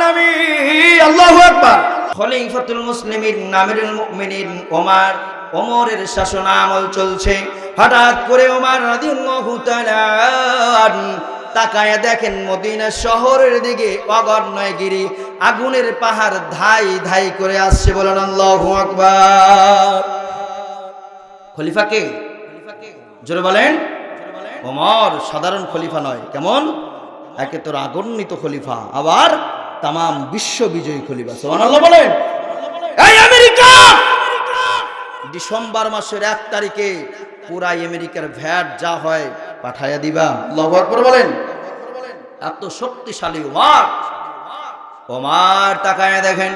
জাহান্নামী। আল্লাহু আকবার। খলিফাতুল মুসলিমিন আমিরুল মুমিনিন ওমরের শাসন আমল চলছে। হঠাৎ করে ওমর রাদিয়াল্লাহু তাআলা তাকায়া দেখেন মদিনা শহরের দিকে অগণয়গিরি আগুনের পাহাড় ধাই ধাই করে আসছে। বলেন আল্লাহু আকবার। খলিফাকে জোরে বলেন। ওমর সাধারণ খলিফা নয়, কেমন? একে তোর আগন্বিত খলিফা, আবার তামাম বিশ্ব বিজয়ী খলিফা। সুবহানাল্লাহ বলেন। এই আমেরিকা, ডিসেম্বর মাসের 1 তারিখে পুরা আমেরিকার ভ্যাট যা হয় পাঠাইয়া দিবা। আল্লাহু আকবার বলেন। এত শক্তিশালী ওমর তাকায় দেখেন,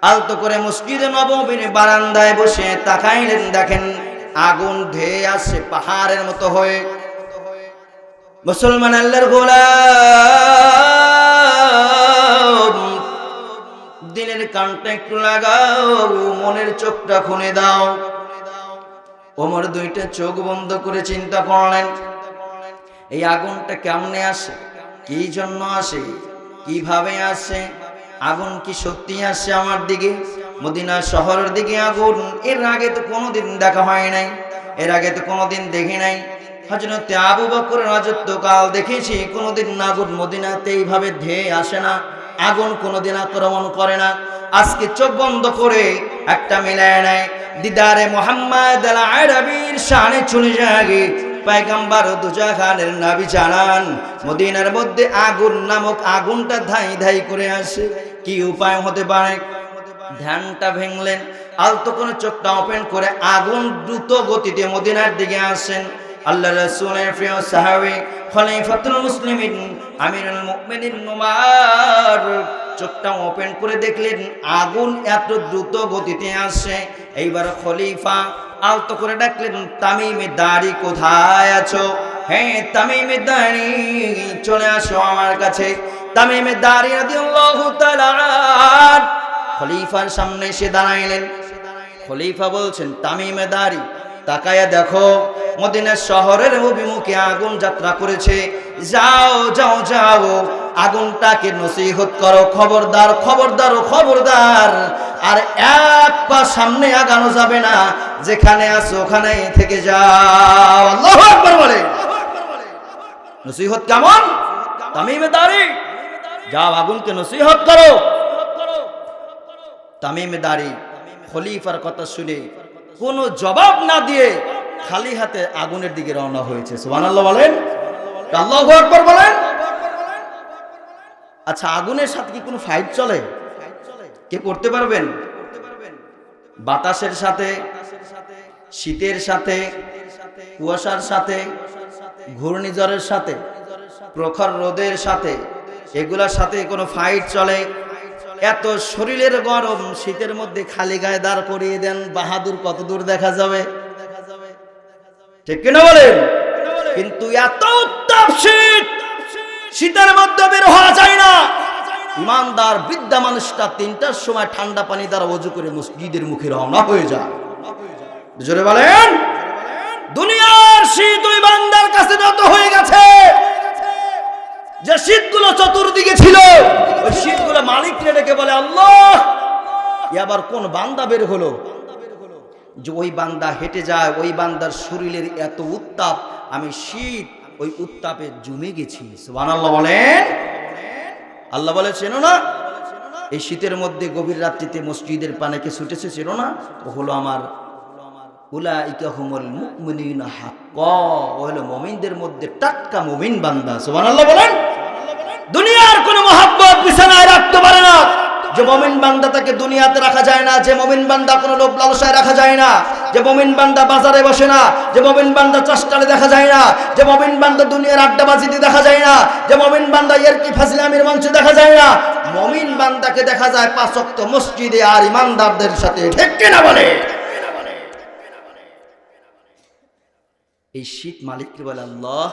আলতো করে মসজিদে নববীর বারান্দায় বসে তাকাইলেন, দেখেন আগুন ধেয়ে আসছে পাহাড়ের মতো হয়ে। মুসলমান আল্লাহর গোলাম, দিনের কানটা একটু লাগাও, মনের চোখটা খুলে দাও। ওমর 2টা চোখ বন্ধ করে চিন্তা করলেন, এই আগুনটা কেমনে আসে, কি জন্য আসে, কিভাবে আসে? আগুন কি সত্যি আসছে আমার দিকে? মদিনা শহরের দিকে আগুন এর আগে তো কোনোদিন দেখা হয় নাই, এর আগে তো কোনোদিন দেখি নাই। হযরত আবু বকরের রাজত্বকাল দেখেছি, কোনোদিন আগুন মদিনাতে এইভাবে ধেয়ে আসে না, আগুন কোনোদিন আক্রমণ করে না। আজকে চোখ বন্ধ করে একটা মিলায় নেয়, দিদারে মুহাম্মদ আল আরবির শানে চলে যায়। পয়গম্বর দুজাহানের নবী জানান, মদিনার মধ্যে আগুন নামক আগুনটা ধাই ধাই করে আসে। কি উপায় হতে পারে? ধ্যানটা ভেঙলেন, আলতো করে চোখটা ওপেন করে আগুন দ্রুত গতিতে মদিনার দিকে আসেন। আল্লাহ রাসূলের প্রিয় সাহাবী খলিফাতুল মুসলিমিন আমিরুল মুমিনিন ওমর চোখটা ওপেন করে দেখলেন আগুন এত দ্রুত গতিতে আসে। এইবার খলিফা আলতো করে ডাকলেন, তামিমে দাড়ি কোথায় আছো? হ্যাঁ তামিমে দাড়ি, চলে আসো আমার কাছে। তামিমে দাড়ি রাদিয়াল্লাহু তাআলা খলিফার সামনে এসে দাঁড়াইলেন। খলিফা বলছেন, তামিমে দাড়ি তাকায়া দেখো, মদিনা শহরের অভিমুখে আগুন যাত্রা করেছে। যাও যাও যাও, আগুনটাকে নসিহত করো, খবরদার খবরদার খবরদার, আর 1 পা সামনে আগানো যাবে না, যেখানে আছো ওখানেই থেকে যাও। আল্লাহু আকবার বলে। নসিহত কেমন? তামিমে দাড়ি, যাও আগুনকে নসিহত করো। তামিমে দাড়ি খলিফার কথা শুনে কোনো জবাব না দিয়ে খালি হাতে আগুনের দিকে রওনা হয়েছে। সুবহানাল্লাহ বলেন। আল্লাহু আকবার বলেন। আচ্ছা, আগুনের সাথে কি কোনো ফাইট চলে? কে করতে পারবেন? বাতাসের সাথে, শীতের সাথে, কুয়াশার সাথে, ঘূর্ণিঝড়ের সাথে, প্রখর রোদের সাথে, এগুলার সাথে কোনো ফাইট চলে? এত শরীরের গরম, শীতের মধ্যে খালি গায়ে দাঁড় করিয়ে দেন, বাহাদুর কত দূর দেখা যাবে? ঠিক কিনা বলেন? কিন্তু এত উত্তাপ শীত, শীতের মধ্যে বের হওয়া যায় না। ইমানদার বৃদ্ধা মানুষটা 3টার সময় ঠান্ডা পানি দ্বারা ওযু করে মসজিদের মুখে রওনা হয়ে যায়। জোরে বলেন। দুনিয়ার শীত ওই বান্দার কাছে যত হয়ে গেছে, যে শীতগুলো চতুর্দিকে ছিল, ওই শীতগুলো মালিককে ডেকে বলে, আল্লাহ এবার কোন বান্দা বের হলো, যে ওই বান্দা হেঁটে যায়, ওই বান্দার শরীরের এত উত্তাপ, আমি শীত ওই উত্তাপে জমে গেছি। সুবহানাল্লাহ বলেন। আল্লাহ বলে, চেনো না? এই শীতের মধ্যে গভীর রাত্রিতে মসজিদের পানেকে ছুটেছে, চেনো না? ও হলো আমার উলাইকা হুমুল মুমিনুনা হাক্কা, ও হলো মুমিনদের মধ্যে টাটকা মুমিন বান্দা। সুবহানাল্লাহ বলেন। দুনিয়ার কোন মহব্বত বিছানায় রাখতে পারে না। যে মুমিন বান্দা তাকে দুনিয়াতে রাখা যায় না, যে মুমিন বান্দা কোনো লোভ লালসায় রাখা যায় না, যে মুমিন বান্দা বাজারে বসে না, যে মুমিন বান্দা চাষটালে দেখা যায় না, যে মুমিন বান্দা দুনিয়ার আড্ডাবাজিতে দেখা যায় না, যে মুমিন বান্দা ইয়ারকি ফাজলামির মঞ্চে দেখা যায় না। মুমিন বান্দাকে দেখা যায় 5 ওয়াক্ত মসজিদে আর ইমানদারদের সাথে। ঠিক কিনা বলে? এই শীত মালিককে বলে, আল্লাহ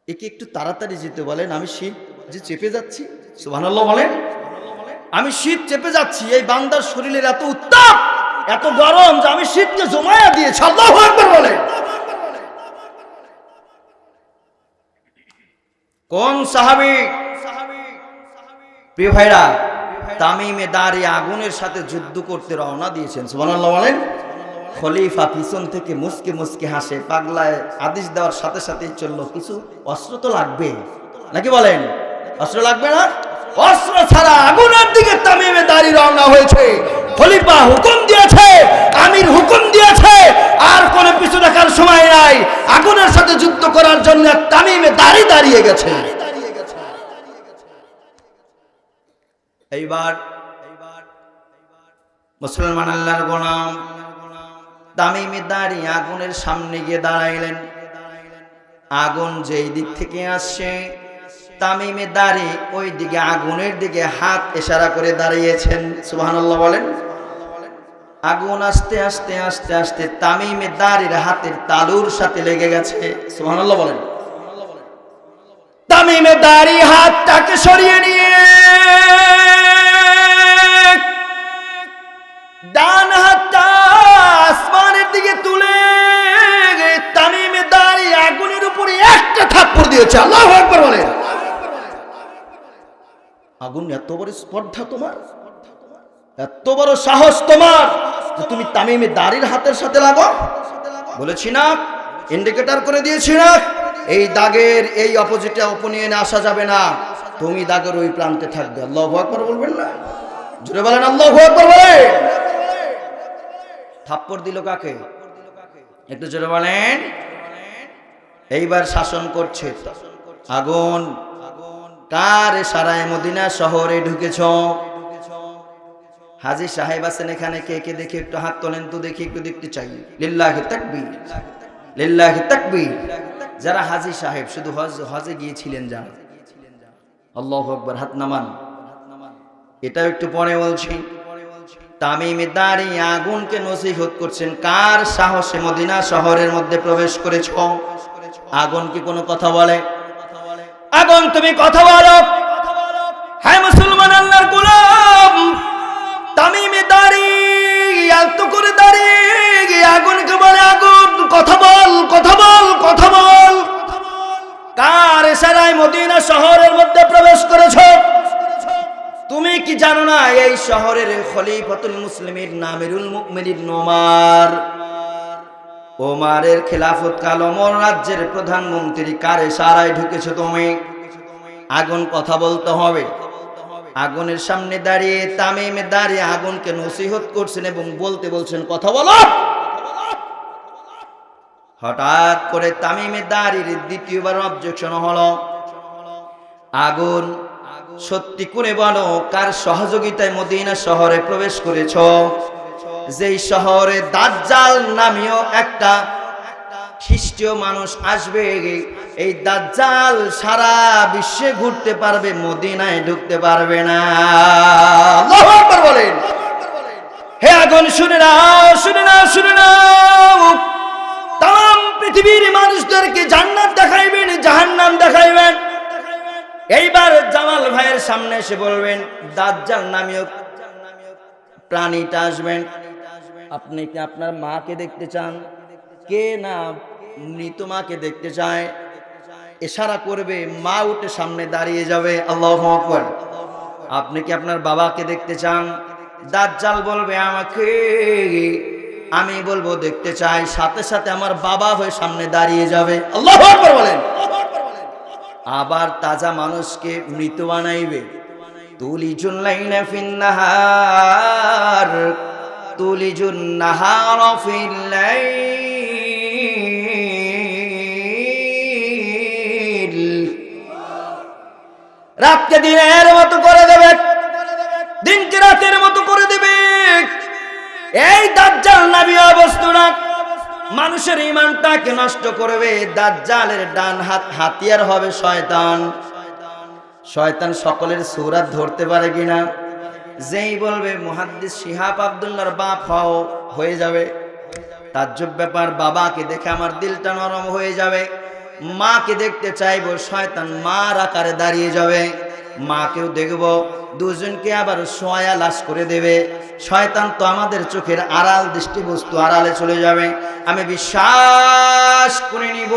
একে একটু তাড়াতাড়ি যেতে বলেন, আমি শীত যে চেপে যাচ্ছি। সুবহানাল্লাহ বলেন। আমি শীত চেপে যাচ্ছি, এই বান্দার শরীরের এত উত্তাপ, এত গরম যে আমি শীতকে জমায়া দিয়েছি। আল্লাহু আকবার বলেন। কোন সাহাবী? প্রিয় ভাইরা, তামিমে দাঁড়ি আগুনের সাথে যুদ্ধ করতে রওনা দিয়েছেন। সুবহানাল্লাহ বলেন। খলিফা পিছন থেকে মুসকে মুসকে হাসে, পাগলায় আদেশ দেওয়ার সাথে সাথে চলল, কিছু অস্ত্র তো লাগবে নাকি বলেন? অস্ত্র লাগবে না? অস্ত্র ছাড়া আগুনের দিকে তামিমে দাঁড়ি রওনা হয়েছে। খলিফা হুকুম দিয়েছে, আমির হুকুম দিয়েছে, আর কোনো পিছু দেখার সময় নাই। আগুনের সাথে যুদ্ধ করার জন্য তামিমে দাঁড়ি দাঁড়িয়ে গেছে। এইবার মুসলমান আল্লাহর গোলাম তামিমে দাঁড়ি আগুনের সামনে গিয়ে দাঁড়াইলেন। আগুন যেই দিক থেকে আসছে, তামিমে দাঁড়ি ওই দিকে আগুনের দিকে হাত ইশারা করে দাঁড়িয়েছেন। সুবহানাল্লাহ বলেন। আগুন আস্তে আস্তে আস্তে আস্তে তামিমে দাঁড়ির হাতের তালুর সাথে লেগে গেছে। সুবহানাল্লাহ বলেন। তামিমে দাঁড়ি হাতটাকে সরিয়ে নিয়ে ডান হাতটা আসমানের দিকে তুলে তামিমে দাঁড়ি আগুনের উপরে একটা থাপ্পড় দিয়েছে। আল্লাহু আকবার বলেন। আগুন এত বড় স্পর্ধা তোমার, এত বড় সাহস তোমার যে তুমি তামিমে দাঁড়ির হাতের সাথে লাগো? বলেছি না, ইন্ডিকেটর করে দিয়েছি না, এই দাগের এই অপোজিটে অপোনিয়নে আসা যাবে না, তুমি দাগের ওই প্রান্তে থাকবে। আল্লাহু আকবার বলবেন না? জোরে বলেন আল্লাহু আকবার বলেন। থাপ্পড় দিল কাকে? একটু জোরে বলেন। এইবার শাসন করছে আগুন। কার ইশারায় মদিনা শহরে ঢুকেছ? হাজী সাহেব আছেন এখানে? কে কে দেখি একটু হাত তোলেন তো দেখি, একটু দেখতে চাই। লিল্লাহি তাকবীর, লিল্লাহি তাকবীর। যারা হাজী সাহেব শুধু হজে গিয়েছিলেন যারা, আল্লাহু আকবার, হাত নামান। এটাও একটু পরে বলছি। তামিমে দাঁড়ি আগুনকে নসিহত করছেন, কার সাহসে মদিনা শহরের মধ্যে প্রবেশ করেছ? আগুন কি কোনো কথা বলে? আগুন তুমি কথা বলো। হ্যাঁ মুসলমান আল্লাহর গোলাম তামিমে দাঁড়ি আলতো করে দাঁড়িয়ে আগুনকে বলে, আগুন কথা বল, কথা বল, কথা বল। কার ইশারায় মদিনা শহরের মধ্যে প্রবেশ করেছ? তুমি কি জানো না এই শহরের খলিফাতুল মুসলিমিন আমিরুল মুমিনিন ওমরের খেলাফত কাল ওমর রাজ্যের প্রধানমন্ত্রী, কার ইশারায় ঢুকেছো তুমি? আগুন কথা বলতে হবে। আগুনের সামনে দাঁড়িয়ে তামিমে দাঁড়িয়ে আগুনকে নসিহত করছেন এবং বলতে বলছেন, কথা বলো। হঠাৎ করে তামিমে দাঁড়িয়ে দ্বিতীয়বার অবজেকশন হলো। আগুন সত্যি করে বলো, কার সহযোগিতায় মদিনা শহরে প্রবেশ করেছ? যেই শহরে দাজ্জাল নামীয় একটা খ্রিস্টীয় মানুষ আসবে, এই দাজ্জাল সারা বিশ্বে ঘুরতে পারবে, মদিনায় ঢুকতে পারবে না। আল্লাহু আকবার বলেন। হে আগুন শুনে নাও, শুনে নাও, শুনে নাও। তাম পৃথিবীর মানুষদেরকে জান্নাত দেখাইবেন, জাহান্নাম দেখাইবেন। এইবার জামাল ভাইয়ের সামনে এসে বলবেন, দাজ্জাল নামীয় প্রাণীটা আসবেন। আপনি কি আপনার মাকে দেখতে চান? কে না মৃত মাকে দেখতে চায়? ইশারা করবে, মা উঠে সামনে দাঁড়িয়ে যাবে। আল্লাহু আকবার। আপনি কি আপনার বাবাকে দেখতে চান? দাজ্জাল বলবে আমাকে, আমি বলবো দেখতে চাই, সাথে সাথে আমার বাবা হয়ে সামনে দাঁড়িয়ে যাবে। আল্লাহু আকবার বলেন। আবার তাজা মানুষকে মৃত বানাইবে। তুলিজুল লাইলা ফিন নাহার, তুলিজুন নাহার ফিল লাইল। রাতকে দিনের মতো করে দেবে, দিনকে রাতের মতো করে দেবে। এই দাজ্জাল নামীয় বস্তুটা মানুষের ঈমানটাকে নষ্ট করবে। দাজ্জালের ডান হাত হাতিয়ার হবে শয়তান। শয়তান সকলের সূরাত ধরতে পারে কিনা? যেই বলবে মুহাদ্দিস শিহাব আব্দুল্লাহর বাপ হও, হয়ে যাবে। তাজ্জব ব্যাপার, বাবাকে দেখে আমার দিলটা নরম হয়ে যাবে। মাকে দেখতে চাইবো, শয়তান মার আকারে দাঁড়িয়ে যাবে। মাকেও দেখবো, দুজনকে আবার সোয়া লাশ করে দেবে। শয়তান তো আমাদের চোখের আড়াল, দৃষ্টিবস্তু আড়ালে চলে যাবে। আমি বিশ্বাস করে নিব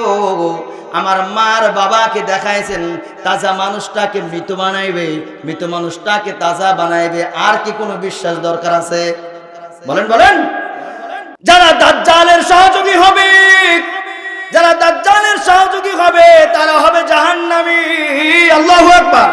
আমার মার বাবাকে দেখাইছেন তাজা মানুষটাকে মৃত বানাইবে, মৃত মানুষটাকে তাজা বানাইবে, আর কি কোনো বিশ্বাস দরকার আছে? বলেন বলেন। যারা দাজ্জালের সহযোগী হবে, যারা দাজ্জালের সহযোগী হবে তারা হবে জাহান্নামী। আল্লাহু আকবার।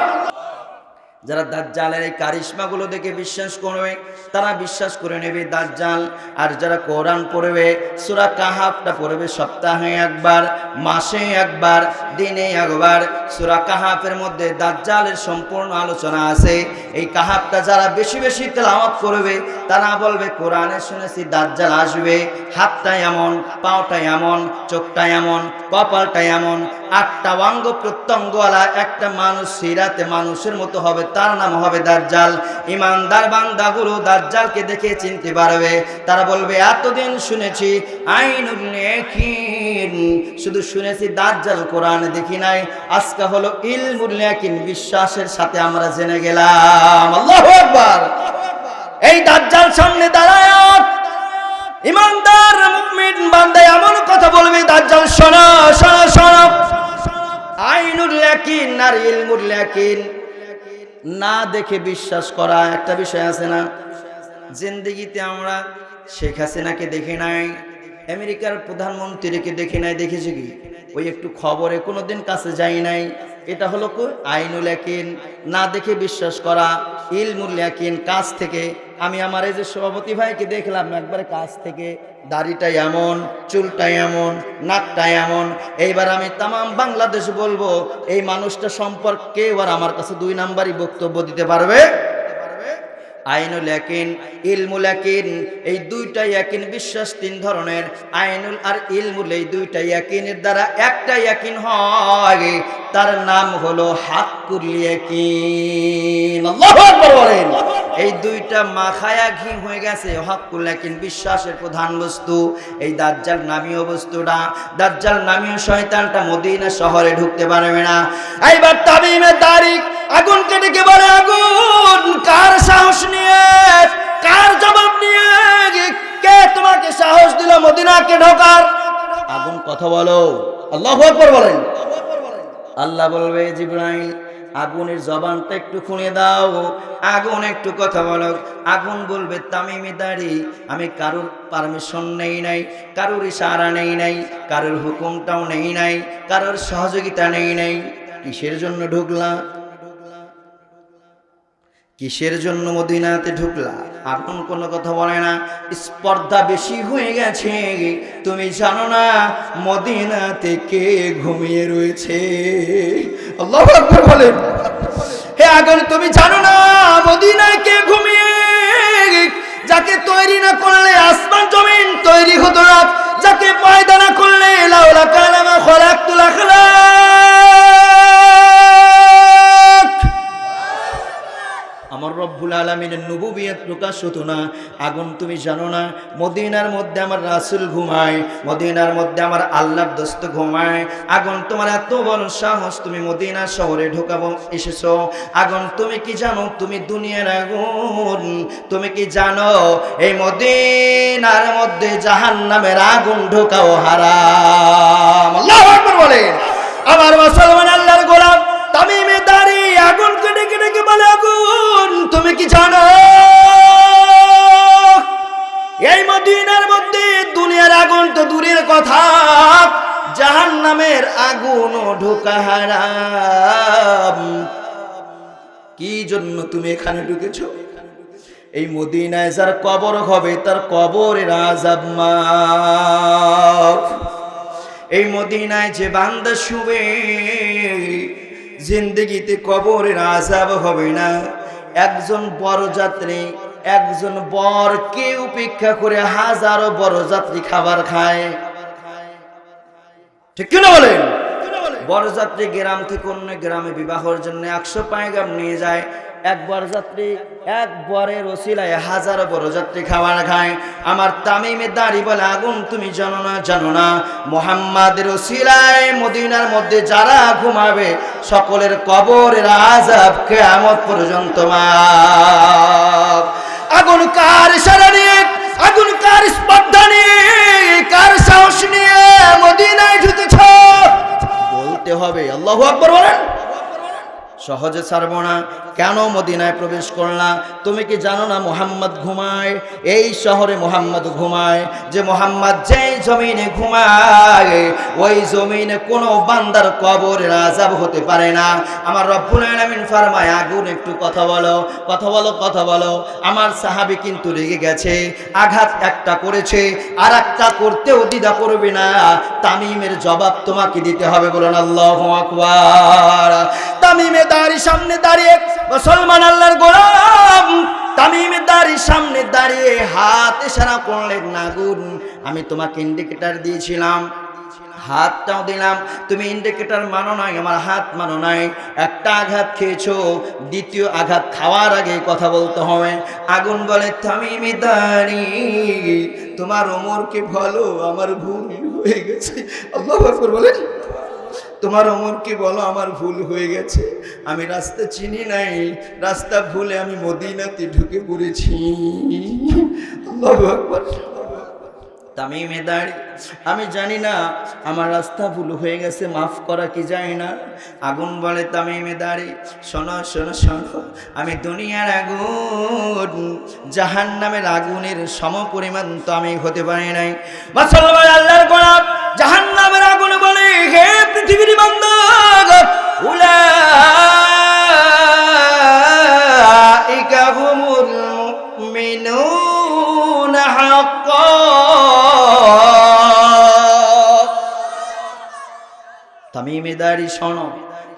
যারা দাজ্জালের এই কারিশমাগুলো দেখে বিশ্বাস করবে তারা বিশ্বাস করে নেবে দাজ্জাল। আর যারা কোরআন পড়বে, সূরা কাহাফটা পড়বে সপ্তাহে একবার, মাসে একবার, দিনে একবার, সূরা কাহাফের মধ্যে দাজ্জালের সম্পূর্ণ আলোচনা আছে। এই কাহাফটা যারা বেশি বেশি তেলাওয়াত করবে তারা বলবে কোরআনে শুনেছি দাজ্জাল আসবে, হাতটা এমন, পাওটা এমন, চোখটা এমন, কপালটা এমন, 8টা অঙ্গ প্রত্যঙ্গওয়ালা একটা মানুষ সিরাতে মানুষের মতো হবে, তার নাম হবে দাজ্জাল। ইমানদার বান্দাগুলো দাজ্জালকে দেখে চিনতে পারবে। তারা বলবে এতদিন শুনেছি আইনুল ইয়াকিন, শুধু শুনেছি দাজ্জাল, কোরআন দেখি নাই, আজকে হলো ইলমুল ইয়াকিন, বিশ্বাসের সাথে আমরা জেনে গেলাম। আল্লাহু আকবার। এই দাজ্জাল সামনে দাঁড়ায় ইমানদার মুমিন বান্দা এমন কথা বলবে দাজ্জাল শোনো শোনো শোনো। আইনুল ইয়াকিন আর ইলমুল ইয়াকিন না দেখে বিশ্বাস করা একটা বিষয় আছে না? জিন্দেগিতে আমরা শেখ হাসিনাকে দেখি নাই, আমেরিকার প্রধানমন্ত্রীকে দেখি নাই, দেখেছি কি? ওই একটু খবরে কোনোদিন কাছে যাই নাই। এটা হলো আইনুল ইয়াকিন, না দেখে বিশ্বাস করা। ইলমুল ইয়াকিন কাছ থেকে। আমি আমার এই যে সভাপতি ভাইকে দেখলাম একবারে কাছ থেকে, দাড়িটা এমন, চুলটা এমন, নাকটা এমন। এইবার আমি তামাম বাংলাদেশ বলবো এই মানুষটা সম্পর্কে আর আমার কাছে 2 নাম্বারই বক্তব্য দিতে পারবে। আইনুল ইয়াকিন, ইলমুল ইয়াকিন, এই 2টা ইয়াকিন বিশ্বাস 3 ধরনের। আইনুল আর ইলমুল এই 2টা ইয়াকিনের দ্বারা একটা ইয়াকিন হয়, তার নাম হলো হাক্কুল ইয়াকিন। আল্লাহু আকবার বলেন। এই 2টা মাখায়া ঘি হয়ে গেছে হাক্কুল ইয়াকিন, বিশ্বাসের প্রধান বস্তু। এই দাজ্জাল নামীয় বস্তুটা, দাজ্জাল নামীয় শয়তানটা মদিনা শহরে ঢুকতে পারবে না। এইবার তামিমের তারিখ আগুন কেটে কে বলে আগুন, কার সাহস নিয়ে, কার জবাব নিয়ে, কে তোমাকে সাহস দিল মদিনাকে ঢোকার? আগুন কথা বলো। আল্লাহু আকবার বলেন। আল্লাহ বলবে জিবরাইল আগুনের জবানটা একটু খুলে দাও, আগুন একটু কথা বলো। আগুন বলবে তামিমি দাঁড়ি, আমি কারোর পারমিশন নেই নাই, কারোর ইশারা নেই নাই, কারোর হুকুমটাও নেই নাই, কারোর সহযোগিতা নেই নাই। কিসের জন্য ঢুকলা? কিসের জন্য মদিনাতে ঢুকলা? আগুন কোনো কথা বলে না। স্পর্ধা বেশি হয়ে গেছে। তুমি জানো না মদিনাতে কে ঘুমিয়ে রয়েছে? আল্লাহু আকবার বলেন। হে আগুন তুমি জানো না মদিনায় কে ঘুমিয়ে, যাকে তৈরি না করলে আসমান জমিন তৈরি হতো না, যাকে পয়দা না করলে লাউলা কালামা খলাকতুল আখলাক, আমার রব্বুল আলামিনের নবুবিয়ত প্রকাশ হতো না। আগুন তুমি জানো না মদিনার মধ্যে আমার রাসূল ঘুমায়, মদিনার মধ্যে আমার আল্লাহর দোস্ত ঘুমায়। আগুন তোমার এত বড় সাহস, তুমি মদিনা শহরে ঢোকাবো এসেছো। আগুন তুমি কি জানো তুমি দুনিয়ার আগুন? তুমি কি জানো এই মদিনার মধ্যে জাহান্নামের আগুন ঢোকাও হারাম? আল্লাহু আকবার বলেন। আমার মুসলমান আল্লাহর গোলাম তামিমে দাঁড়ি আগুন কেটে কেটে বলে আগুন তুমি কি জানো এই মদিনার মধ্যে দুনিয়ার আগুন তো দূরের কথা, জাহান্নামের আগুনও ঢোকা হারাম। কি জন্য তুমি এখানে ঢুকেছো? এই মদিনায় যার কবর হবে তার কবরের আযাব মাফ। এই মদিনায় যে বান্দা শুবে জিন্দেগিতে কবরের আযাব হবে না। একজন বরযাত্রী, একজন বর কে উপেক্ষা করে হাজারো বরযাত্রী খাবার খায়, ঠিক কিনা বলেন? বরযাত্রী গ্রাম থেকে অন্য গ্রামে বিবাহের জন্য 100 পায়গাম নিয়ে যায়। এক বরযাত্রী এক বরের ওসিলায় হাজারো বরযাত্রী খাবার খায়। আমার তামিমে দাঁড়ি বলে আগুন তুমি জানো না মুহাম্মাদের ওসিলায় মদিনার মধ্যে যারা ঘুমাবে সকলের কবরের আযাব কিয়ামত পর্যন্ত মাফ। আগুন কার ইশারা নিয়ে, আগুন কার স্পর্ধা নিয়ে, কার সাহস নিয়ে মদিনায় ঢুকেছ? আল্লাহু আকবার বলেন। সহজে ছাড়বো না। কেন মদিনায় প্রবেশ করলা? তুমি কি জানো না মুহাম্মদ ঘুমায়? এই শহরে মুহাম্মদ ঘুমায়। যে মুহাম্মদ যেই জমিনে ঘুমায় ওই জমিনে কোনো বান্দার কবরের আযাব হতে পারে না। আমার রব্বুল আলামিন ফরমায়, আগুন একটু কথা বলো, কথা বলো, কথা বলো। আমার সাহাবী কিন্তু রেগে গেছে, আঘাত একটা করেছে, আর একটা করতেও দ্বিধা করবে না। তামিমের জবাব তোমাকে দিতে হবে। বলুন আল্লাহু আকবার। তামিমে দাঁড়িয়ে সামনে দাঁড়িয়ে মুসলমান আল্লাহর গোলাম তামিমে দাঁড়িয়ে সামনে দাঁড়িয়ে হাত ইশারা করলেন, আগুন আমি তোমাকে ইন্ডিকেটর দিয়েছিলাম, হাতটাও দিলাম, তুমি ইন্ডিকেটর মানো নাই, আমার হাত মানো নাই। একটা আঘাত খেয়েছো, দ্বিতীয় আঘাত খাওয়ার আগে কথা বলতে হবে। আগুন বলে, তামিমে দাঁড়িয়ে তোমার ওমরকে বলো আমার ভুল হয়ে গেছে। আল্লাহু আকবার বলেন। তোমার ওমরকে বলো আমার ভুল হয়ে গেছে, আমি রাস্তা চিনি নাই, রাস্তা ভুলে আমি মদিনাতে ঢুকে পড়েছি। আল্লাহু আকবার। তামিমে দাঁড়ি, আমি জানি না আমার রাস্তা ভুল হয়ে গেছে, মাফ করা কি যায় না? আগুন বলে, তামিমে দাঁড়ি শোনো শোনো শোনো, আমি দুনিয়ার আগুন জাহান্নামের আগুনের সমপরিমাণ তো আমি হতে পারি নাই। মুসলমান আল্লাহর গোলাম জাহান্নামের আগুন বলে, হে পৃথিবীর বান্দা, উলাইকা হুমুল মুমিনুনা হাক্কান। তামিমে দাঁড়ি শোনো,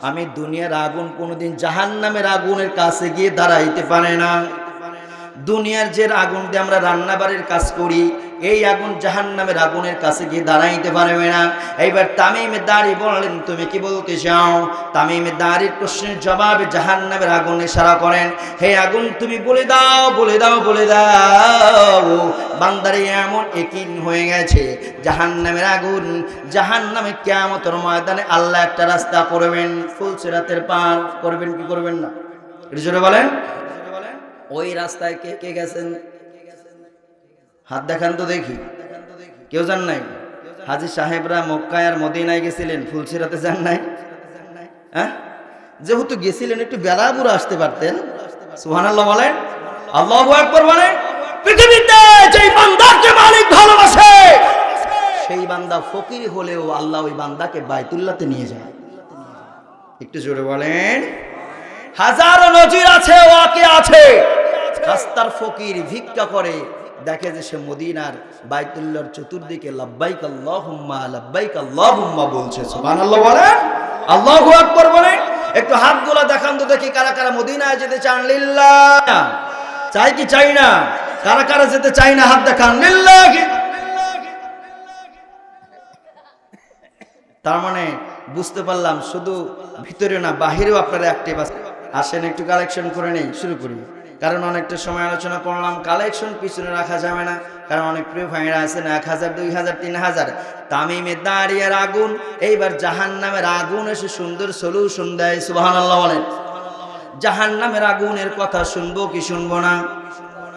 আমি দুনিয়ার আগুন কোনোদিন জাহান্নামের আগুনের কাছে গিয়ে দাঁড়াইতে পারে না। দুনিয়ার যে আগুন দিয়ে আমরা রান্নাবাড়ির কাজ করি, এই আগুন জাহান্নামের আগুনের কাছে গিয়ে দাঁড়াইতে পারবে না। এইবার তামিমে দাঁড়ি বললেন, তুমি কি বলতে চাও? তামিমে দাঁড়ির প্রশ্নের জবাবে জাহান্নামের আগুন ইশারা করেন, হে আগুন তুমি বলে দাও, বলে দাও, বলে দাও। বান্দারে এমন ইয়াকিন হয়ে গেছে জাহান্নামের আগুন, জাহান্নামে কিয়ামতের ময়দানে আল্লাহ একটা রাস্তা করবেন, ফুলসিরাতের পার করবেন, কি করবেন না? এটা জোরে বলেন। ওই রাস্তায় কে কে গেছেন? হাত দেখান তো দেখি। কেউ যান নাই? হাজী সাহেবরা মক্কায় আর মদিনায় গেছিলেন, ফুলসিরাতে যান নাই? হ্যাঁ, যেহেতু গেছিলেন একটু বেলা বুড়া আসতে পারতেন। সুবহানাল্লাহ বলেন, আল্লাহু আকবার বলেন। পৃথিবীতে যেই বান্দাকে মালিক ভালোবাসে সেই বান্দা ফকির হলেও আল্লাহ ওই বান্দাকে বাইতুল্লাহতে নিয়ে যায়। একটু জোরে বলেন। হাজারো নজির আছে, ওয়াকি আছে। রাস্তার ফকির ভিক্ষা করে, দেখে যে সে মদিনার বাইতুল্লাহর চতুর্দিকে লাব্বাইক আল্লাহুম্মা লাব্বাইক আল্লাহুম্মা বলছে। সুবহানাল্লাহ বলেন, আল্লাহু আকবার বলেন। একটু হাতগুলো দেখান তো দেখি, কারা কারা মদিনায় যেতে চান? লিল্লাহ। চাই কি চাই না? কারা কারা যেতে চাই না? হাত দেখান। লিল্লাহ। তার মানে বুঝতে পারলাম শুধু ভিতরে না, বাহিরেও আপনারা অ্যাক্টিভ আসেন। একটু কালেকশন করে নেই, শুরু করি। কারণ অনেকটা সময় আলোচনা করলাম, কালেকশন পিছনে রাখা যাবে না, কারণ অনেক প্রিয় ভাইরা আছেন 1000, 2000, 3000। তামিমে দাঁড়িয়ার আগুন, এইবার জাহান্নামের আগুন এসে সুন্দর সলিউশন দেয়। সুবহানাল্লাহ বলেন। জাহান্নামের আগুনের কথা শুনবো কি শুনবো না?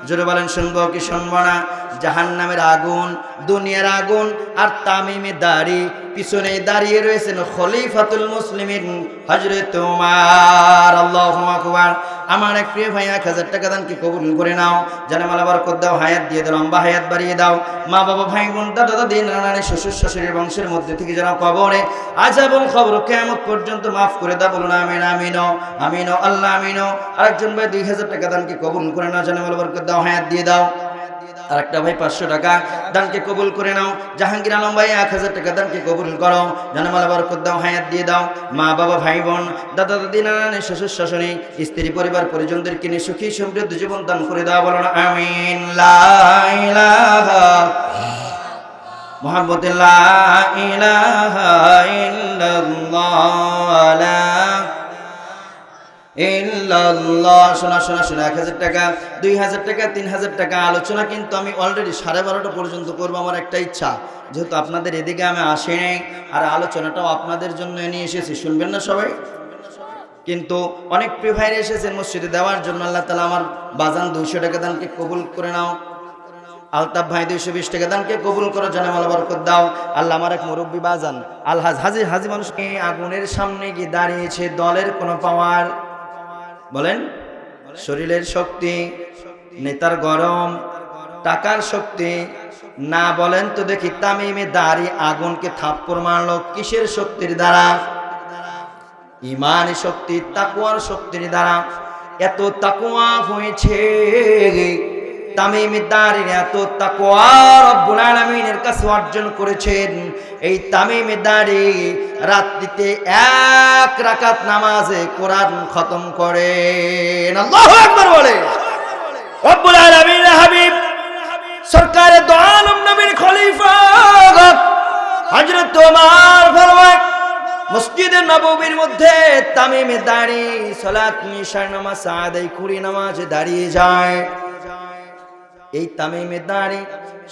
জোরে বলেন, শুনবো কি শুনবো না? জাহান্নামের আগুন, দুনিয়ার আগুন, আর তামিমে দাঁড়ি পিছনে দাঁড়িয়ে রয়েছেন খলিফাতুল মুসলিমিন হযরত ওমর। আল্লাহু আকবার। আমার এক প্রিয় ভাই 1000 টাকা দান কি কবুল করে নাও, জানেমালা বরকত দাও, হায়াত দিয়ে দাও, লম্বা হায়াত বাড়িয়ে দাও। মা বাবা ভাই বোন দাদা দাদি নানা নানি শ্বশুর শাশুড়ির বংশের মধ্যে থেকে যারা কবরে আজ এবং খবর কিয়ামত পর্যন্ত মাফ করে দাও। বলুন আমিন, আমিন, আমিন, আল্লাহ আমিন। আরেকজন ভাই 2000 টাকা দান কি কবুল করে নাও, জানেমালা বরকত দাও, হায়াত দিয়ে দাও। আর একটা ভাই 500 টাকা দানকে কবুল করে নাও। জাহাঙ্গীর আলম ভাই 1000 টাকা দানকে কবুল করো, জানেমালা বরকত দাও, হায়াত দিয়ে দাও। মা বাবা ভাই বোন দাদা দাদি নানা নানি শ্বশুর শাশুড়ি স্ত্রী পরিবার পরিজনদেরকে নিয়ে সুখী সমৃদ্ধ জীবন দান করে দাও। বলুন আমিন। লা ইলাহা মুহাম্মাদুর লা ইলাহা ইল্লাল্লাহ লা ইল্লাল্লাহ। শোনা শোনা শোনা, 1000 টাকা, 2000 টাকা, 3000 টাকা। আলোচনা কিন্তু আমি অলরেডি 12:30 পর্যন্ত করবো। আমার একটা ইচ্ছা, যেহেতু আপনাদের এদিকে আমি আসি নাই, আর আলোচনাটাও আপনাদের জন্য নিয়ে এসেছি, শুনবেন না সবাই? কিন্তু অনেক প্রিয় ভাইরা এসেছেন মসজিদে দেওয়ার জন্য। আল্লাহ তাআলা আমার বাজান 200 টাকা দানকে কবুল করে নাও। আলতাফ ভাই 220 টাকা দানকে কবুল করো, জানে মাল বরকত দাও। আল্লাহ আমার এক মুরব্বী বাজান আলহাজ হাজি মানুষ আগুনের সামনে গিয়ে দাঁড়িয়েছে, দলের কোনো পাওয়ার বলেন, শরীরের শক্তি, নেতার গরম, টাকার শক্তি না, বলেন তো দেখি। তামিমে দাড়ি আগুনকে থাপ্পড় মারলো কিসের শক্তির দ্বারা? ইমানি শক্তি, তাকওয়ার শক্তির দ্বারা। এত তাকওয়া হয়েছে তামিমে দাড়ির, এত তাকওয়া রব্বুল আলামিনের কাছে অর্জন করেছেন। এই তামিমে দাড়ি রাত্রিতে 1 রাকাত নামাজে কোরআন খতম করেন। আল্লাহু আকবার বলে। রব্বুল আলামিনের হাবিব সরকারে দো আলম নবীর খলিফা হযরত ওমর ফরমায় মসজিদে নববীর মধ্যে তামিমে দাঁড়ি সালাত নিশার নামাজ আদায় করে নামাজে দাঁড়িয়ে যায়। এই তামিমে দাঁড়ি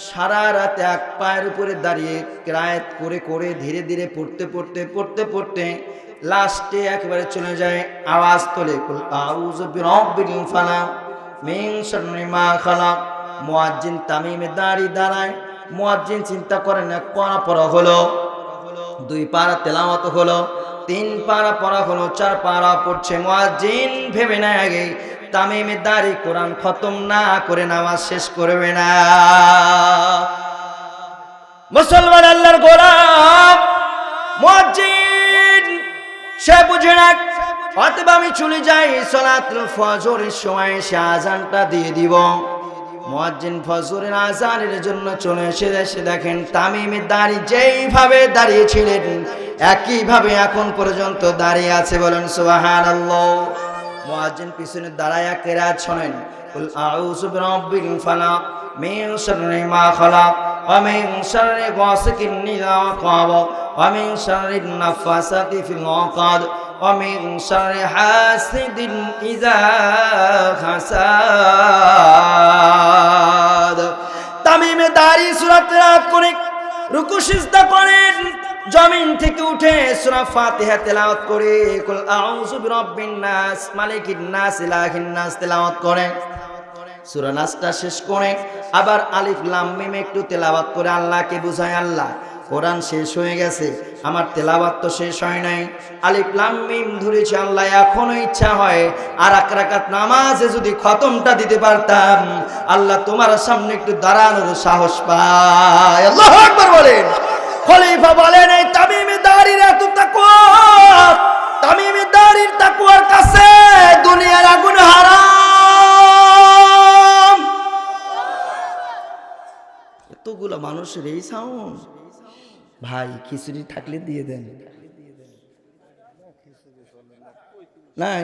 সারা রাত এক পায়ের উপরে দাঁড়িয়ে কিরায়াত করে করে ধীরে ধীরে পড়তে পড়তে লাস্টে একবারে চলে যায়, আওয়াজ তোলে কুল আউযু বিরাব্বিল ফালাক মিন শাররি মা খালাক। মুয়াজ্জিন তামিমে দাঁড়ায়, মুয়াজ্জিন চিন্তা করেন 1 পারা পড়া হলো, 2 পারা তেলাওয়াত হলো, 3 পারা পড়া হলো, 4 পারা পড়ছে। মুয়াজ্জিন ভেবে নেয় আগে তামিমে দাঁড়ি কোরআন খতম না করে নামাজ শেষ করবে না। মুসলমান আল্লাহর গোলাম মুয়াজ্জিন সে বুঝে না, অতএব আমি চলে যাই সালাতুল ফজরের সময় সে আজানটা দিয়ে দিব। মুয়াজ্জিন ফজরের আজানের জন্য চলে এসে দেখেন তামিমে দাঁড়ি যেইভাবে দাঁড়িয়েছিলেন একইভাবে এখন পর্যন্ত দাঁড়িয়ে আছে। বলেন সুবহানাল্লাহ। মুয়াজ্জিন পিছনে দাঁড়ায় কিরাত শোনেন, কুল আউযু বিরাব্বিল ফালাক মিন শাররি মা খালাক ওয়া মিন শাররি গাসিকিন ইযা ওয়াকাব ওয়া মিন শাররি নাফাসাতি ফিল উকাদ ওয়া মিন শাররি হাসিদিন ইযা হাসাদ। তামিমে দাঁড়ি সূরা তেলাওয়াত করে রুকু সিজদা করেন, জমিন থেকে উঠে সূরা ফাতিহা তেলাওয়াত করে কুল আউযু বিরাব্বিন নাস মালিকিন নাস ইলাহিন নাস তেলাওয়াত করে সূরা নাসটা শেষ করে আবার আলিফ লাম মিম একটু তেলাওয়াত করে আল্লাহকে বুঝায়, আল্লাহ কোরআন শেষ হয়ে গেছে, আমার তেলাওয়াত তো শেষ হয় নাই, আলিফ লাম মিম ধরেছি, আল্লাহ এখনো ইচ্ছা হয় আর 1 রাকাত নামাজে যদি খতমটা দিতে পারতাম, আল্লাহ তোমার সামনে একটু দাঁড়ানোর সাহস পায়। আল্লাহু আকবার বলেন। খলিফা বলেন এই তামিমে দাঁড়ির এত তাকওয়া, তামিমে দাঁড়ির তাকওয়ার কাছে দুনিয়ার আগুন হারাম। এতগুলো মানুষের এই সাউন্ড, ভাই খিচুড়ি থাকলে দিয়ে দেন, নাই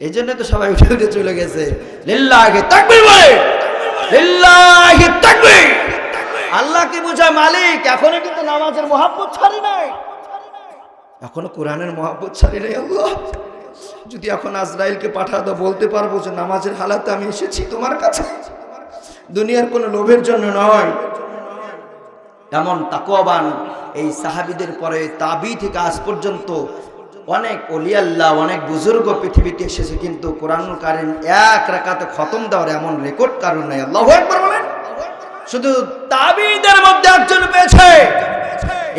এই জন্য তো সবাই উঠে উঠে চলে গেছে। লিল্লাহি তাকবীর বলে, লিল্লাহি তাকবীর। আল্লাহকে বোঝায় মালিক, এখনো কিন্তু নামাজের মহব্বত ছাড়ি নাই, এখনো কোরআনের মহব্বত ছাড়ি নাই। আল্লাহ যদি এখন আজরাইলকে পাঠা দাও, বলতে পারবো যে নামাজের হালাতে আমি এসেছি তোমার কাছে, দুনিয়ার কোনো লোভের জন্য নয়। এমন তাকওয়াবান এই সাহাবীদের পরে তাবি থেকে আজ পর্যন্ত অনেক ওলি আল্লাহ, অনেক বুজুর্গ পৃথিবীতে এসেছে, কিন্তু কোরআনুল কারীম 1 রাকাতে খতম দেওয়ার এমন রেকর্ড কারণ নাই। আল্লাহু আকবার বলেন। শুধু তাবিদের মধ্যে একজন পেয়েছে,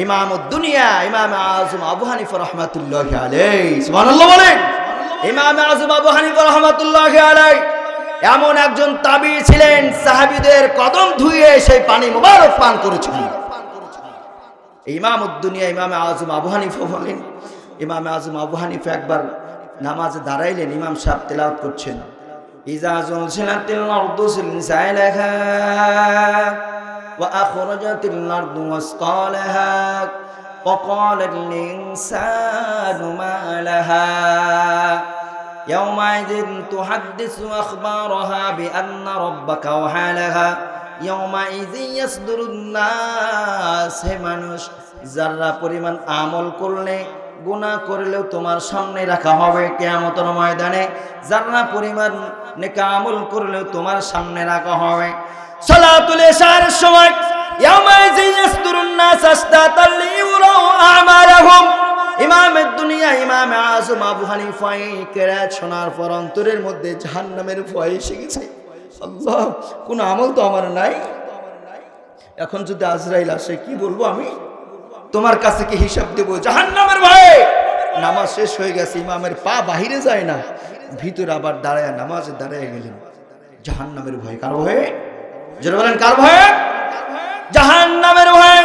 ইমামুদ দুনিয়া ইমাম আযম আবু হানিফা রাহমাতুল্লাহি আলাইহি। সুবহানাল্লাহ বলেন। ইমাম আযম আবু হানিফা রাহমাতুল্লাহি আলাইহি এমন একজন তাবি ছিলেন, সাহাবীদের কদম ধুয়ে সেই পানি মোবারক পান করেছিলেন। ইমামুদ দুনিয়া ইমাম আযম আবু হানিফা বলেন, ইমাম আযম আবু হানিফা একবার নামাজে দাঁড়াইলেন, ইমাম সাহেব তেলাওয়াত করছেন, ইযা যুলজিলাতিল আরদু জিলজালাহা ওয়া আখরাজাতিল আরদু আসকালাহা ওয়া ক্বালাল ইনসানু মা লাহা ইয়াওমাইযিন তুহাদ্দিসু আখবারাহা বিআন্না রাব্বাকা ওয়াহালাহা ইয়াওমাইযিন ইয়াসদুরুন নাস। হে মানুষ, যারা পরিমাণ আমল করলে গুনাহ করলেও তোমার সামনে রাখা হবে কিয়ামতের ময়দানে, যারা পরিমাণ নেক আমল করলেও তোমার সামনে রাখা হবে। সালাতুল ইশার সময় ইয়াওমাইযিন ইয়াসদুরুন নাস আশতাতাল লিউরাউ আমালাহুম। ইমামের দুনিয়া ইমাম আযম আবু হানিফা কেরাত শোনার পর অন্তরের মধ্যে জাহান্নামের ভয় এসে গেছে। আল্লাহ, কোন আমল তো আমার নাই, এখন যদি আজরাইল আসে কি বলবো আমি? তোমার কাছে কি হিসাব দেবো? জাহান্নামের ভয়ে নামাজ শেষ হয়ে গেছে, ইমামের পা বাহিরে যায় না, ভিতরে আবার দাঁড়ায় নামাজে দাঁড়ায় গেলেন। জাহান্নামের ভয়ে। কার ভয়ে? যারা বলেন কার ভয়ে? জাহান্নামের ভয়ে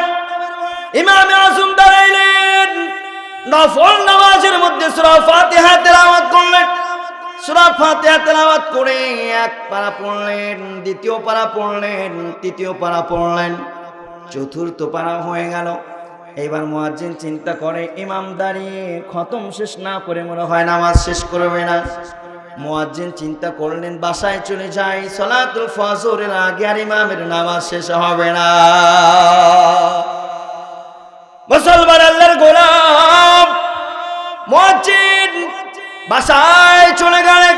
ইমামে আযম দাঁড়াইলেন, নফল নামাজের মধ্যে সূরা ফাতিহা তেলাওয়াত করলেন। সূরা ফাতিহা তেলাওয়াত করে এক পারা পড়লেন, দ্বিতীয় পারা পড়লেন, তৃতীয় পারা পড়লেন, চতুর্থ পারা হয়ে গেল। এইবার মুয়াজ্জিন চিন্তা করে ইমাম দাঁড়িয়ে খতম শেষ না করে মনে হয় নামাজ শেষ করবে না। মুয়াজ্জিন চিন্তা করলেন বাসায় চলে যাই, সালাতুল ফজরের আগে আর ইমামের নামাজ শেষ হবে না। মুসলমান আল্লাহর গোলাম মুয়াজ্জিন বাসায় চলে গেলেন।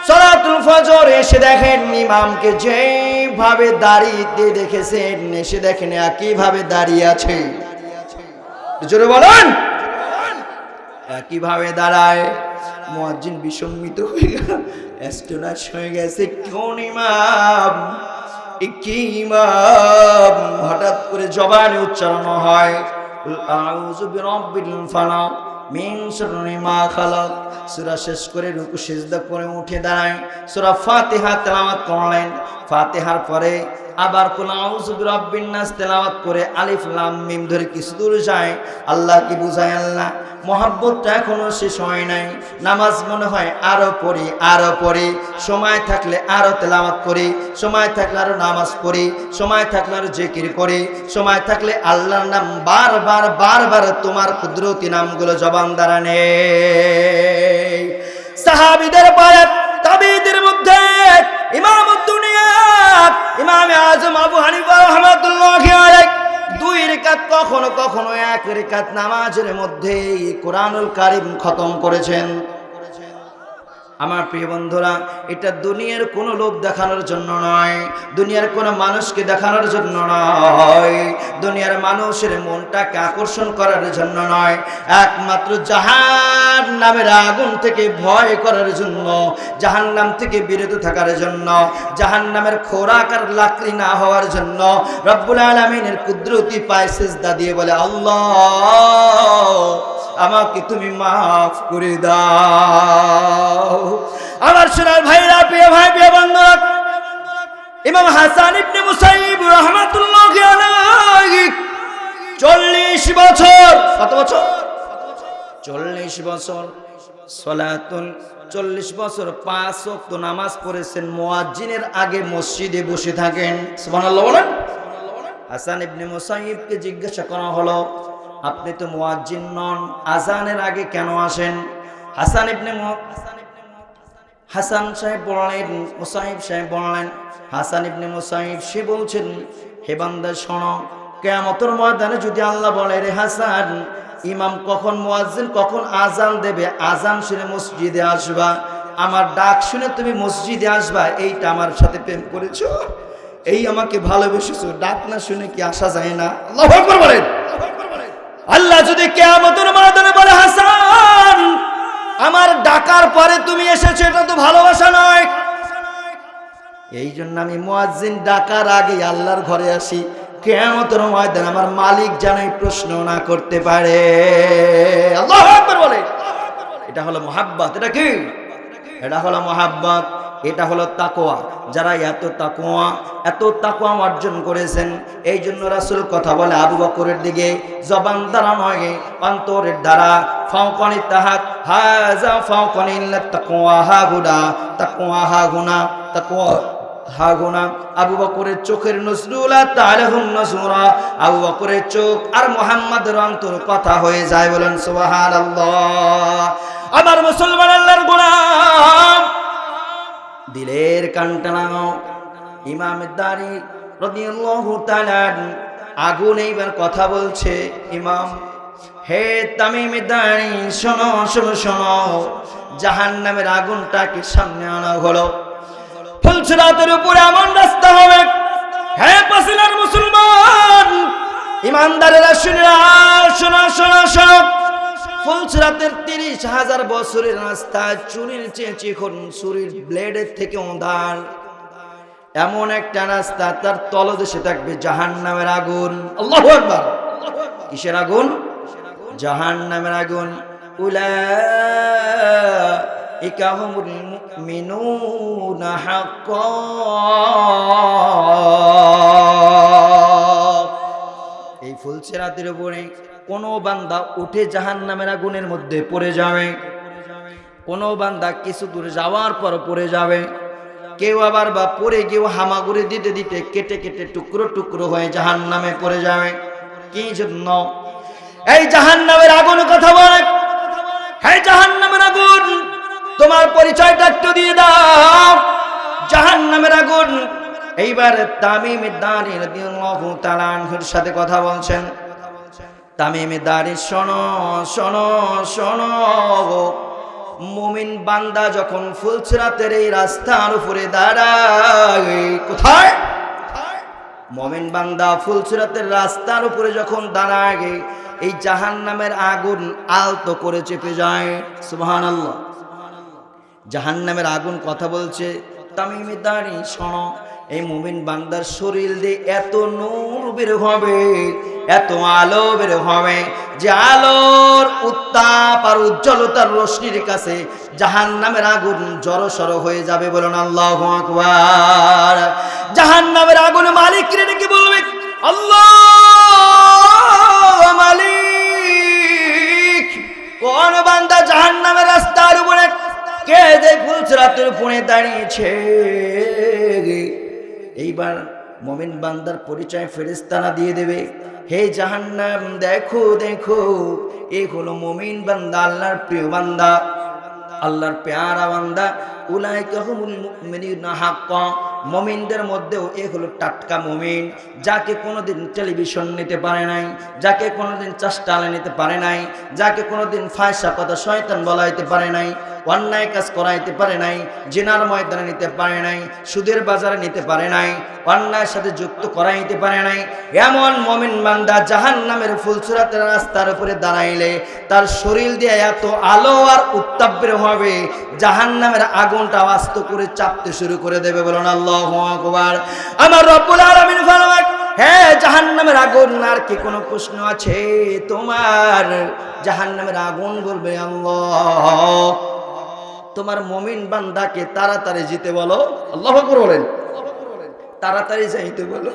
সালাতুল ফজর এসে দেখেন ইমামকে যেভাবে দাঁড়িয়ে দেখেছেন, এসে দেখেন একইভাবে দাঁড়িয়ে আছে। জোরে বলেন, একইভাবে দাঁড়ায়। মুয়াজ্জিন বিস্মিত হয়ে গেল, অ্যাস্টনাশ হয়ে গেছে। কোন ইমাম, কি ইমাম? হঠাৎ করে জবানে উচ্চারণ হয় আউযু বিরাব্বিল ফালাক মিন শাররি মা খালাক। সূরা শেষ করে রুকু সিজদা করে উঠে দাঁড়ায়, সূরা ফাতিহা তেলাওয়াত করলেন। ফাতিহার পরে আবার কুল আউযু বিরাব্বিন নাস তেলাওয়াত করে আলিফ লাম মিম ধরে কিছু দূর যায়। আল্লাহ কি বুঝায়? আল্লাহ মহাব্বতটা এখনো শেষ হয় নাই। নামাজ মনে হয় আরো পড়ি, আরো পড়ি, সময় থাকলে আরো তেলাওয়াত করি, সময় থাকলে আরো নামাজ পড়ি, সময় থাকলে আরো জিকির করি, সময় থাকলে আল্লাহর নাম বারবার বারবার তোমার কুদরতি নামগুলো জবান দ্বারা নেই। সাহাবীদের পরে তাবিঈদের মধ্যে ইমামুদ দুনিয়া ইমামে আযম আবু হানিফা রাহমাতুল্লাহি আলাইহি 2 রাকাত কখনো কখনো 1 রাকাত নামাজের মধ্যে কোরআনুল কারীম খতম করেছেন। আমার প্রিয় বন্ধুরা, এটা দুনিয়ার কোনো লোভ দেখানোর জন্য নয়, দুনিয়ার কোনো মানুষকে দেখানোর জন্য নয়, দুনিয়ার মানুষের মনটাকে আকর্ষণ করার জন্য নয়, একমাত্র জাহান্নামের আগুন থেকে ভয় করার জন্য, জাহান্নাম থেকে বিরত থাকার জন্য, জাহান্নামের খোরাক আর লাকড়ি না হওয়ার জন্য রব্বুল আলামিনের কুদরতি পায়ে সিজদা দিয়ে বলে আল্লাহ আমাকে তুমি মাফ করে দাও। আমার সোনার ভাইরা, প্রিয় ভাই, প্রিয় বন্ধুরা, ইমাম হাসান ইবনে মুসাইয়িব রাহমাতুল্লাহি আলাইহি 40 বছর, কত বছর? 40 বছর সালাতুন 40 বছর 5 ওয়াক্ত নামাজ পড়েছেন। মুয়াজ্জিনের আগে মসজিদে বসে থাকেন। সুবহানাল্লাহ বলেন। হাসান ইবনে মুসাইয়িবকে জিজ্ঞাসা করা হলো আপনি তো মুয়াজ্জিন নন, আজানের আগে কেন আসেন? হাসান সাহেব বললেন, মুসাইয়িব সাহেব বললেন, হাসান ইবনে মুসাইয়িব সে বলছেন হে বান্দা শোনো, কিয়ামতের ময়দানে যদি আল্লাহ বলে রে হাসান ইমাম কখন মুয়াজ্জিন কখন আজান দেবে, আজান শুনে মসজিদে আসবা, আমার ডাক শুনে তুমি মসজিদে আসবা, এইটা আমার সাথে প্রেম করেছো, এই আমাকে ভালোবেসেছো, ডাক না শুনে কি আসা যায় না? আল্লাহু আকবার বলেন। আল্লাহ যদি কিয়ামতের ময়দানে বলে হাসান আমার ডাকার পরে তুমি এসেছো, এটা তো ভালোবাসা নয়। এই জন্য আমি মুয়াজ্জিন ডাকার আগে আল্লাহর ঘরে আসি, কিয়ামতের ময়দানে আমার মালিক যেন এই প্রশ্ন না করতে পারে। আল্লাহু আকবার বলে। এটা হলো মুহাব্বত। এটা কি? এটা হলো মুহাব্বত, এটা হলো তাকওয়া। যারা এত তাকওয়া অর্জন করেছেন, এই জন্য রাসূল কথা বলে আবু বকরের দিকে জবান দ্বারা নয় অন্তরের দ্বারা। ফাওকানি তাহাত হাযা ফাওকানি তাকওয়া হাগুনা, তাকওয়া হাগুনা, তাকওয়া হাগুনা। আবু বকরের চোখের নজরুলা তাআলাহুম নজরা, আবু বকরের চোখ আর মুহাম্মাদের অন্তর কথা হয়ে যায়। বলেন সুবহানাল্লাহ। আমার মুসলমান আল্লাহর গোলাম, দিলের কানটা লাগাও। ইমাম দারি রাদিয়াল্লাহু তাআলা আগুন এইবার কথা বলছে। ইমাম, হে তামিম দারি শোনো শোনো শোনো, জাহান্নামের আগুনটাকে সামনে আনা হলো। ফুলসিরাতের উপরে এমন রাস্তা হবে, হে পাসিনার মুসলমান ইমানদারেরা শুনে শোনো শোনো শোনো, ফুলসিরাতের 30,000 বছরের রাস্তা চুরির চেয়ে চিকন, ছুরির ব্লেডের থেকে উদার। এমন একটা রাস্তা তার তলদেশে থাকবে জাহান্নামের আগুন। আল্লাহু আকবার। কিসের আগুন? জাহান্নামের আগুন। উলাইকা হুমুল মুমিনুনা হাক্কান। এই ফুলসিরাতের উপরে কোন বান্দা উঠে জাহান্নামের আগুনের মধ্যে পড়ে যাবে, কোন বান্দা কিছু দূর যাওয়ার পর পড়ে যাবে, কেউ আবার বা পড়ে গিয়েও হামাগুড়ি দিতে দিতে কেটে কেটে টুকরো টুকরো হয়ে জাহান্নামে পড়ে যাবে। কি জন্য? এই জাহান্নামের আগুন কথা বলে। এই জাহান্নামের আগুন, তোমার পরিচয়টা একটু দিয়ে দাও। জাহান্নামের আগুন। এইবার তামিম দারি রাদিয়াল্লাহু তাআলা আনহুর সাথে কথা বলছেন। তামিম দারি, শোনো শোনো শোনো, মুমিন বান্দা যখন ফুলসিরাতের এই রাস্তার উপরে দাঁড়ায়, কোথায়? মুমিন বান্দা ফুলসিরাতের রাস্তার উপরে যখন দাঁড়ায়, এই জাহান্নামের আগুন আলতো করে চেপে যায়। সুবহানাল্লাহ। জাহান্নামের আগুন কথা বলছে। তামিম দারি, শোনো, এই মুমিন বান্দার শরীর দিয়ে এত নূর বের হবে, এত আলো বের হবে, যে আলোর উত্তাপ আর উজ্জ্বলতার রশ্মির কাছে জাহান্নামের আগুন জড়সড় হয়ে যাবে। বলুন আল্লাহু আকবার। জাহান্নামের আগুন মালিককে ডেকে বলবে, আল্লাহ মালিক, কোন বান্দা জাহান্নামের রাস্তার উপরে কে যে ফুলসিরাতের উপরে দাঁড়িয়েছে? এইবার মুমিন বান্দার পরিচয় ফেরেশতারা দিয়ে দেবে। হে জাহান্নাম, দেখো দেখো, এই হলো মুমিন বান্দা, আল্লাহর প্রিয় বান্দা, আল্লাহর প্যারা বান্দা। উলাইকা হুমুল মুমিনুনা হাক্কান। মুমিনদের মধ্যেও এ হলো টাটকা মুমিন, যাকে কোনোদিন টেলিভিশন নিতে পারে নাই, যাকে কোনোদিন চাষ্টালে নিতে পারে নাই, যাকে কোনোদিন ফায়সা কথা শয়তান বলাইতে পারে নাই, অন্যায় কাজ করাইতে পারে নাই, জিনার ময়দানে নিতে পারে নাই, সুদের বাজারে নিতে পারে নাই, অন্যায়ের সাথে যুক্ত করাইতে পারে নাই, এমন মুমিন বান্দা জাহান্নামের ফুলসিরাতের রাস্তার উপরে দাঁড়াইলে তার শরীর দিয়ে এত আলো আর উত্তাপ বের হবে, জাহান্নামের আগুনটা আস্ত করে চাপতে শুরু করে দেবে। বলুন আল্লাহু আকবার। আমার রব্বুল আলামিন ফরমান, হে জাহান্নামের আগুন, আর কি কোনো প্রশ্ন আছে তোমার? জাহান্নামের আগুন বলবে, আল্লাহ তোমার মুমিন বান্দাকে তাড়াতাড়ি যেতে বলো। আল্লাহু আকবার বলেন। তাড়াতাড়ি যাইতে বলো।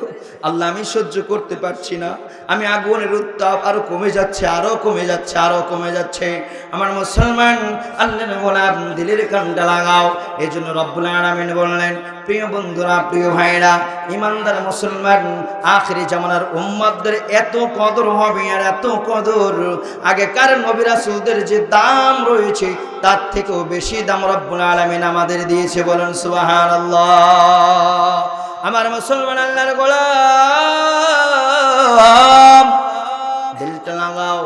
আল্লাহ, আমি সহ্য করতে পারছি না, আমি আগুনের উত্তাপ আরো কমে যাচ্ছে, আরো কমে যাচ্ছে, আরো কমে যাচ্ছে। আমার মুসলমান, আল্লাহর গোলাম, দিলের কানটা লাগাও। এই জন্য রব্বুল আলামিন বললেন, প্রিয় বন্ধুরা, প্রিয় ভাইরা, ইমানদার মুসলমান, আখিরি জামানার উম্মতদের এত কদর হবে, আর এত কদর, আগেকার নবী রাসূলদের যে দাম রয়েছে তার থেকেও বেশি দাম রব্বুল আলামিন আমাদের দিয়েছে। বলেন সুবহানাল্লাহ। আমার মুসলমান, আল্লাহর গোলাম, দিলটা লাগাও,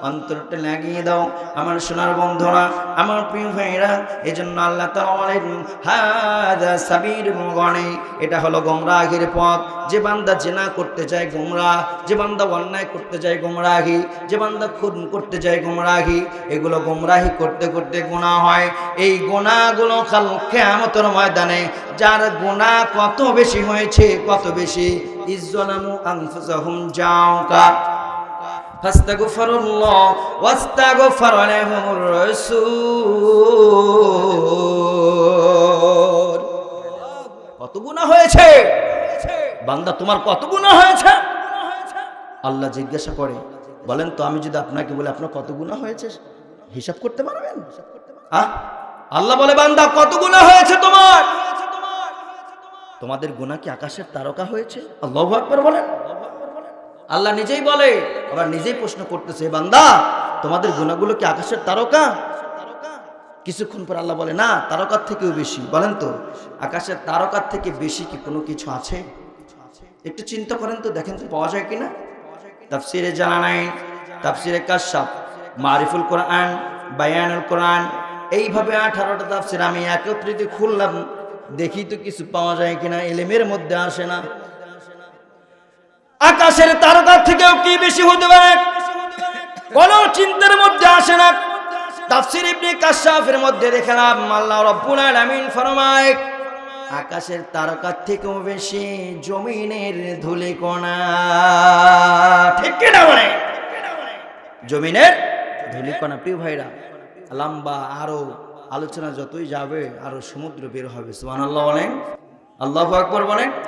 অন্তরটা লাগিয়ে দাও। আমার সোনার বন্ধুরা, আমার প্রিয় ভাইরা, এজন্য আল্লাহ তাআলা বলেন, হাযা সাবিলুল গানি, এটা হলো গোমরাহির পথ। যে বান্দা জিনা করতে যায় গোমরাহ, যে বান্দা অন্যায় করতে যায় গোমরাহি, যে বান্দা খুন করতে যায় গোমরাহি, এগুলো গোমরাহি করতে করতে গুনাহ হয়। এই গুনাহগুলো কাল কিয়ামতের ময়দানে যার গুনাহ কত বেশি হয়েছে, কত বেশি, ইজ্জালামু আনফুসাহুম জাওকা ফাস্তাগফিরুল্লাহ ওয়াস্তাগফার লাহুমুর রাসূল। কত গুনাহ হয়েছে বান্দা, তোমার কত গুনাহ হয়েছে? আল্লাহ জিজ্ঞাসা করে, বলেন তো, আমি যদি আপনাকে বলি আপনার কত গুনাহ হয়েছে, হিসাব করতে পারবেন? আল্লাহ বলে, বান্দা কত গুনাহ হয়েছে তোমার? তোমাদের গুনাহ কি আকাশের তারকা হয়েছে? আল্লাহু আকবার বলেন। আল্লাহ নিজেই বলে, আবার নিজেই প্রশ্ন করতেছে, বান্দা তোমাদের গুনাহগুলো কি আকাশের তারকা? কিছুক্ষণ পর আল্লাহ বলে, না, তারকার থেকেও বেশি। বলেন তো, আকাশের তারকার থেকে বেশি কি কোনো কিছু আছে? একটু চিন্তা করেন তো, দেখেন তো পাওয়া যায় কিনা। তাফসিরে জালালাইন, তাফসিরে কাশফ, মারিফুল কোরআন, বায়ানুল কোরআন, এইভাবে 18টা তাফসির আমি একত্রিত খুললাম, দেখি তো কিছু পাওয়া যায় কিনা। ইলমের মধ্যে আসে না। আকাশের তারকার থেকেও কি বেশি হতে পারে? কোন চিন্তার মধ্যে আসে না। তাফসীর ইবনে কাশফের মধ্যে দেখলাম আল্লাহ রাব্বুল আলামিন ফরমায়, আকাশের তারকার থেকেও বেশি জমিনের ধূলিকণা। ঠিক কিনা বলে? জমিনের ধূলিকণা। প্রিয় ভাইরা, লম্বা আরো আলোচনা যতই যাবে আরো সমুদ্র বের হবে। সুবহানাল্লাহ বলেন, আল্লাহু আকবার বলেন।